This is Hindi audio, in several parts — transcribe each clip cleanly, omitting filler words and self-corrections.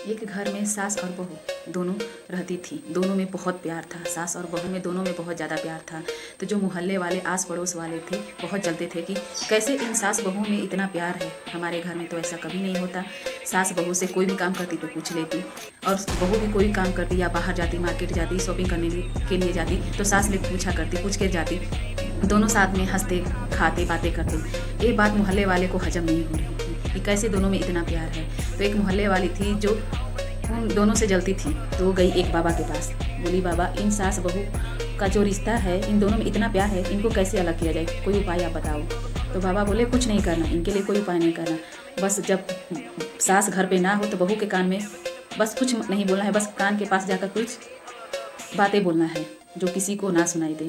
एक घर में सास और बहू दोनों रहती थी। दोनों में बहुत प्यार था। सास और बहू में दोनों में बहुत ज़्यादा प्यार था। तो जो मोहल्ले वाले आस पड़ोस वाले थे बहुत जलते थे कि कैसे इन सास बहू में इतना प्यार है। हमारे घर में तो ऐसा कभी नहीं होता। सास बहू से कोई भी काम करती तो पूछ लेती, और बहू भी कोई काम करती या बाहर जाती, मार्केट जाती, शॉपिंग करने के लिए जाती तो सास ने पूछा करती, पूछ के जाती। दोनों साथ में हंसते खाते बातें करते। ये बात मोहल्ले वाले को हजम नहीं हो रही थी कि कैसे दोनों में इतना प्यार है। तो एक मोहल्ले वाली थी जो उन दोनों से जलती थी, तो वो गई एक बाबा के पास। बोली, बाबा इन सास बहू का जो रिश्ता है, इन दोनों में इतना प्यार है, इनको कैसे अलग किया जाए, कोई उपाय आप बताओ। तो बाबा बोले, कुछ नहीं करना, इनके लिए कोई उपाय नहीं करना। बस जब सास घर पे ना हो तो बहू के कान में बस कुछ नहीं बोलना है, बस कान के पास जाकर कुछ बातें बोलना है जो किसी को ना सुनाई दे।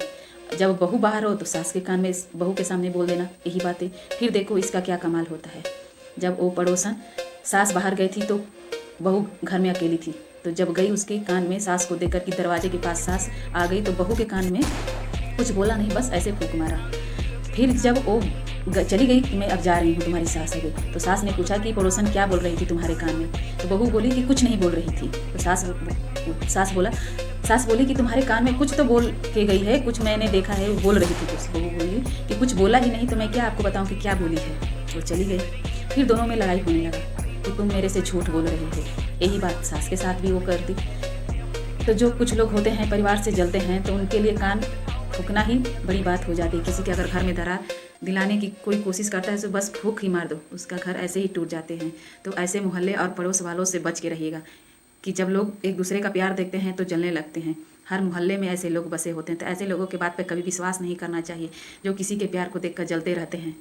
जब बहू बाहर हो तो सास के कान में बहू के सामने बोल देना यही बातें। फिर देखो इसका क्या कमाल होता है। जब वो पड़ोसन सास बाहर गई थी तो बहू घर में अकेली थी। तो जब गई उसके कान में सास को देखकर कि दरवाजे के पास सास आ गई, तो बहू के कान में कुछ बोला नहीं, बस ऐसे फूंक मारा। फिर जब वो चली गई कि मैं अब जा रही हूँ, तुम्हारी सास आ गई, तो सास ने पूछा कि पड़ोसन क्या बोल रही थी तुम्हारे कान में। तो बहू बोली कि कुछ नहीं बोल रही थी। तो सास बोली कि तुम्हारे कान में कुछ तो बोल के गई है, कुछ मैंने देखा है, वो बोल रही थी कुछ। बहू बोली कि कुछ बोला ही नहीं तो मैं क्या आपको बताऊँ कि क्या बोली है। वो चली गई। फिर दोनों में लड़ाई होने लगा कि तुम मेरे से झूठ बोल रहे थे। यही बात सास के साथ भी वो करती। तो जो कुछ लोग होते हैं परिवार से जलते हैं तो उनके लिए कान फूंकना ही बड़ी बात हो जाती है। किसी के अगर घर में दरार दिलाने की कोई कोशिश करता है तो बस फूंक ही मार दो, उसका घर ऐसे ही टूट जाते हैं। तो ऐसे मोहल्ले और पड़ोस वालों से बच के रहिएगा कि जब लोग एक दूसरे का प्यार देखते हैं तो जलने लगते हैं। हर मोहल्ले में ऐसे लोग बसे होते हैं, तो ऐसे लोगों के बात पे कभी विश्वास नहीं करना चाहिए जो किसी के प्यार को देखकर जलते रहते हैं।